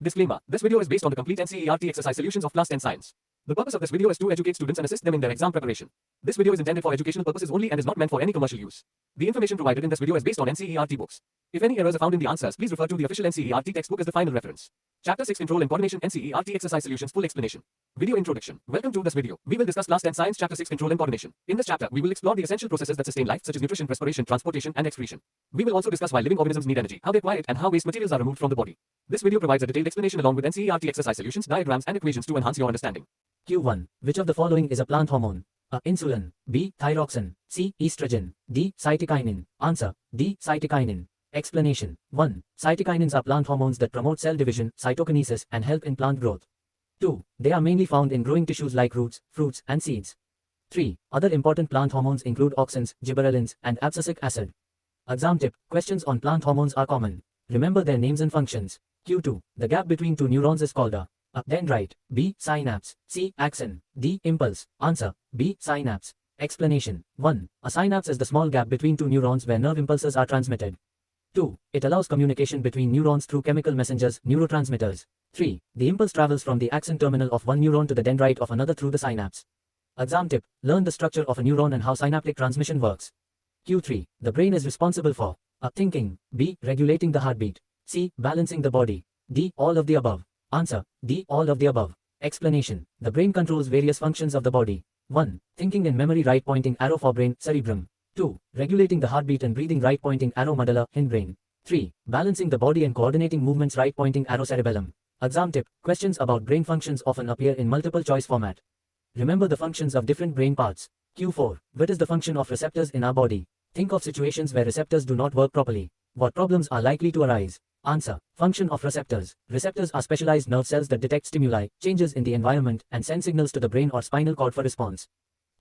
Disclaimer: this video is based on the complete NCERT exercise solutions of class 10 science. The purpose of this video is to educate students and assist them in their exam preparation. This video is intended for educational purposes only and is not meant for any commercial use. The information provided in this video is based on NCERT books. If any errors are found in the answers, please refer to the official NCERT textbook as the final reference. Chapter 6 Control and Coordination NCERT Exercise Solutions Full Explanation. Video Introduction. Welcome to this video. We will discuss Class 10 Science Chapter 6 Control and Coordination. In this chapter, we will explore the essential processes that sustain life such as nutrition, respiration, transportation, and excretion. We will also discuss why living organisms need energy, how they acquire it, and how waste materials are removed from the body. This video provides a detailed explanation along with NCERT exercise solutions, diagrams, and equations to enhance your understanding. Q1. Which of the following is a plant hormone? A. Insulin. B. Thyroxine. C. Estrogen. D. Cytokinin. Answer. D. Cytokinin. Explanation. 1. Cytokinins are plant hormones that promote cell division, cytokinesis, and help in plant growth. 2. They are mainly found in growing tissues like roots, fruits, and seeds. 3. Other important plant hormones include auxins, gibberellins, and abscisic acid. Exam tip. Questions on plant hormones are common. Remember their names and functions. Q2. The gap between two neurons is called a dendrite. B. Synapse. C. Axon. D. Impulse. Answer. B. Synapse. Explanation. 1. A synapse is the small gap between two neurons where nerve impulses are transmitted. 2. It allows communication between neurons through chemical messengers, neurotransmitters. 3. The impulse travels from the axon terminal of one neuron to the dendrite of another through the synapse. Exam tip. Learn the structure of a neuron and how synaptic transmission works. Q3. The brain is responsible for a. Thinking. B. Regulating the heartbeat. C. Balancing the body. D. All of the above. Answer. D. All of the above. Explanation. The brain controls various functions of the body. 1. Thinking and memory, right pointing arrow forebrain, cerebrum. 2. Regulating the heartbeat and breathing, right pointing arrow medulla, hindbrain. 3. Balancing the body and coordinating movements, right pointing arrow cerebellum. Exam tip. Questions about brain functions often appear in multiple choice format. Remember the functions of different brain parts. Q4. What is the function of receptors in our body? Think of situations where receptors do not work properly. What problems are likely to arise? Answer. Function of receptors. Receptors are specialized nerve cells that detect stimuli, changes in the environment, and send signals to the brain or spinal cord for response.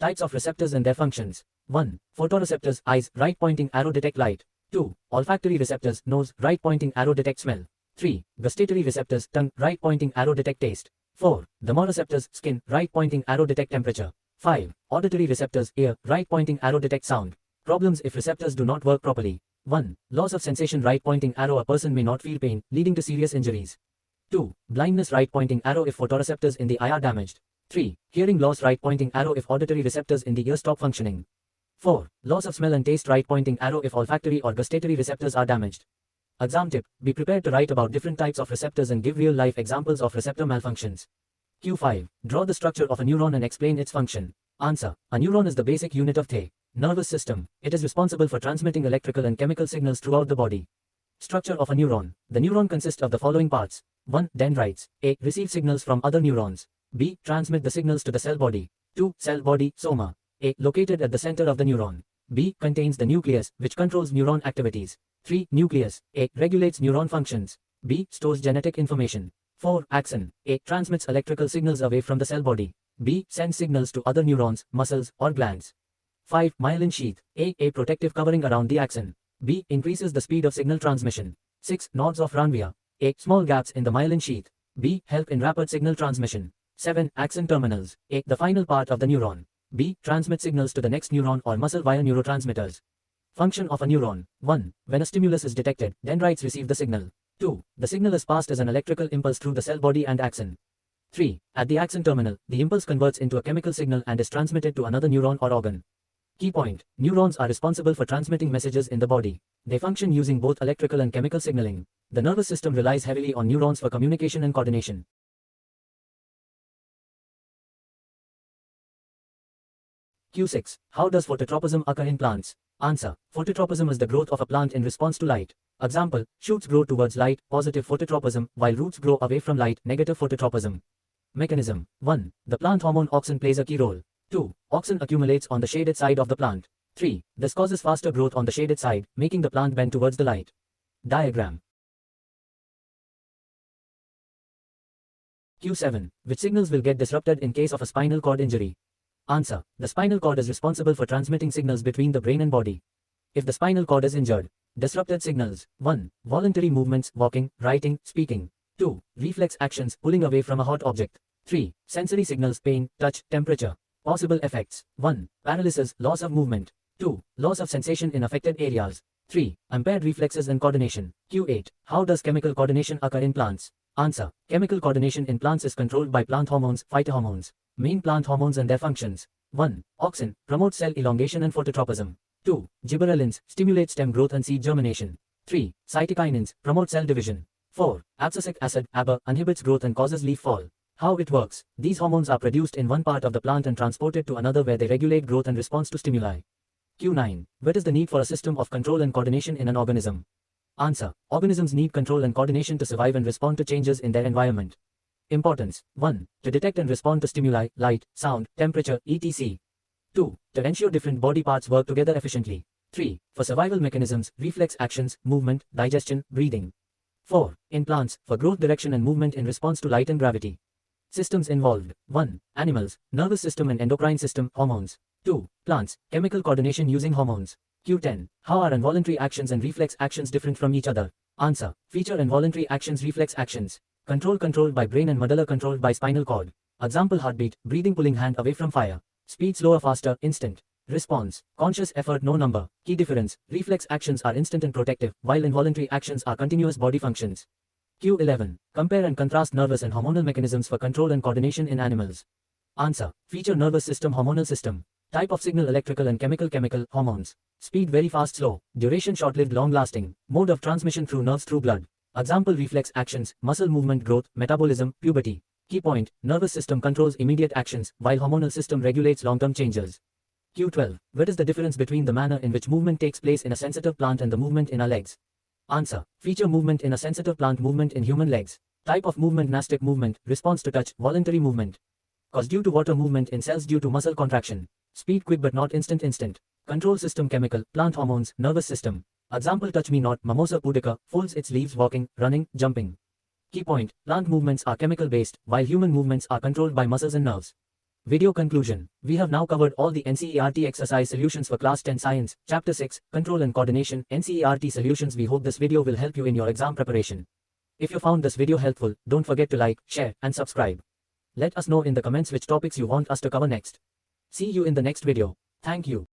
Types of receptors and their functions. 1. Photoreceptors, eyes, right pointing arrow detect light. 2. Olfactory receptors, nose, right pointing arrow detect smell. 3. Gustatory receptors, tongue, right pointing arrow detect taste. 4. Thermoreceptors, skin, right pointing arrow detect temperature. 5. Auditory receptors, ear, right pointing arrow detect sound. Problems if receptors do not work properly. 1. Loss of sensation, right pointing arrow, a person may not feel pain, leading to serious injuries. 2. Blindness, right pointing arrow if photoreceptors in the eye are damaged. 3. Hearing loss, right pointing arrow if auditory receptors in the ear stop functioning. 4. Loss of smell and taste, right pointing arrow if olfactory or gustatory receptors are damaged. Exam tip. Be prepared to write about different types of receptors and give real-life examples of receptor malfunctions. Q5. Draw the structure of a neuron and explain its function. Answer. A neuron is the basic unit of the nervous system. It is responsible for transmitting electrical and chemical signals throughout the body. Structure of a neuron. The neuron consists of the following parts. 1. Dendrites. A. Receive signals from other neurons. B. Transmit the signals to the cell body. 2. Cell body, soma. A. Located at the center of the neuron. B. Contains the nucleus, which controls neuron activities. 3. Nucleus. A. Regulates neuron functions. B. Stores genetic information. 4. Axon. A. Transmits electrical signals away from the cell body. B. Sends signals to other neurons, muscles, or glands. 5. Myelin sheath. A. Protective covering around the axon. B. Increases the speed of signal transmission. 6. Nodes of Ranvier. A. Small gaps in the myelin sheath. B. Help in rapid signal transmission. 7. Axon terminals. A. The final part of the neuron. B. Transmit signals to the next neuron or muscle via neurotransmitters. Function of a neuron. 1. When a stimulus is detected, dendrites receive the signal. 2. The signal is passed as an electrical impulse through the cell body and axon. 3. At the axon terminal, the impulse converts into a chemical signal and is transmitted to another neuron or organ. Key point. Neurons are responsible for transmitting messages in the body. They function using both electrical and chemical signaling. The nervous system relies heavily on neurons for communication and coordination. Q6. How does phototropism occur in plants? Answer. Phototropism is the growth of a plant in response to light. Example. Shoots grow towards light, positive phototropism, while roots grow away from light, negative phototropism. Mechanism. 1. The plant hormone auxin plays a key role. 2. Auxin accumulates on the shaded side of the plant. 3. This causes faster growth on the shaded side, making the plant bend towards the light. Diagram. Q7. Which signals will get disrupted in case of a spinal cord injury? Answer. The spinal cord is responsible for transmitting signals between the brain and body. If the spinal cord is injured, disrupted signals. 1. Voluntary movements, walking, writing, speaking. 2. Reflex actions, pulling away from a hot object. 3. Sensory signals, pain, touch, temperature. Possible effects. 1. Paralysis, loss of movement. 2. Loss of sensation in affected areas. 3. Impaired reflexes and coordination. Q8. How does chemical coordination occur in plants? Answer. Chemical coordination in plants is controlled by plant hormones, phytohormones. Main plant hormones and their functions. 1. Auxin, promotes cell elongation and phototropism. 2. Gibberellins, stimulate stem growth and seed germination. 3. Cytokinins, promote cell division. 4. Abscisic acid, ABA, inhibits growth and causes leaf fall. How it works. These hormones are produced in one part of the plant and transported to another where they regulate growth and response to stimuli. Q9. What is the need for a system of control and coordination in an organism? Answer. Organisms need control and coordination to survive and respond to changes in their environment. Importance. 1. To detect and respond to stimuli, light, sound, temperature, etc. 2. To ensure different body parts work together efficiently. 3. For survival mechanisms, reflex actions, movement, digestion, breathing. 4. In plants, for growth direction and movement in response to light and gravity. Systems involved. 1. Animals, nervous system and endocrine system, hormones. 2. Plants, chemical coordination using hormones. Q10. How are involuntary actions and reflex actions different from each other? Answer. Feature involuntary actions, reflex actions. Control controlled by brain and medulla controlled by spinal cord. Example: heartbeat, breathing, pulling hand away from fire. Speed slower, faster, instant. Response. Conscious effort, no number. Key difference. Reflex actions are instant and protective, while involuntary actions are continuous body functions. Q11. Compare and contrast nervous and hormonal mechanisms for control and coordination in animals. Answer. Feature: nervous system, hormonal system. Type of signal: electrical and chemical, hormones. Speed: very fast, slow. Duration: short-lived, long-lasting. Mode of transmission: through nerves, through blood. Example: reflex actions, muscle movement, growth, metabolism, puberty. Key point: nervous system controls immediate actions, while hormonal system regulates long-term changes. Q12. What is the difference between the manner in which movement takes place in a sensitive plant and the movement in our legs? Answer. Feature: movement in a sensitive plant, movement in human legs. Type of movement: gymnastic movement, response to touch, voluntary movement. Cause: due to water movement in cells due to muscle contraction. Speed: quick but not instant. Control system: chemical, plant hormones, nervous system. Example: touch me not, Mimosa pudica, folds its leaves walking, running, jumping. Key point: plant movements are chemical based, while human movements are controlled by muscles and nerves. Video conclusion. We have now covered all the NCERT exercise solutions for Class 10 Science, Chapter 6, Control and Coordination, NCERT solutions. We hope this video will help you in your exam preparation. If you found this video helpful, don't forget to like, share, and subscribe. Let us know in the comments which topics you want us to cover next. See you in the next video. Thank you.